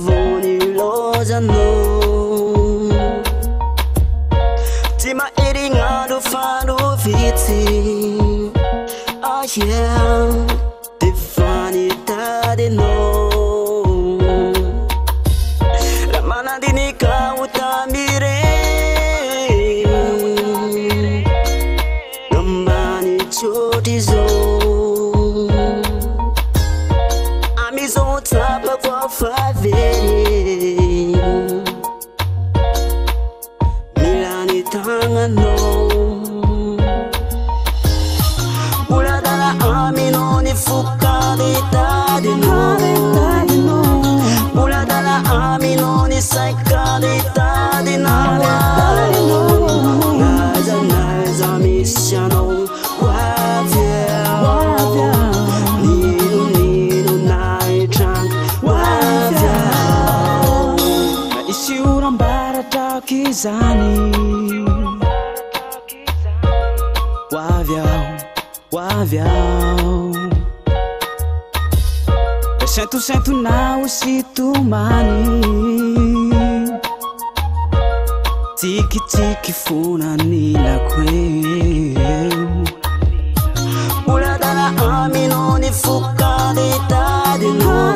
voni lozano Tima iringa do fado viti Oh yeah Defanitade no Ramana dinika utamire Gambani chotizo Amizo tapa kwa faveri Milani tanga no Uladala amino ni fukade tade no Uladala amino ni saikade tade no Naza naza misiano wavya Nino nino naitrank wavya Isi urambara takizani Waviao Sento na usitumani Tiki tiki funa nila kwe Uladala amino ni fukade tade no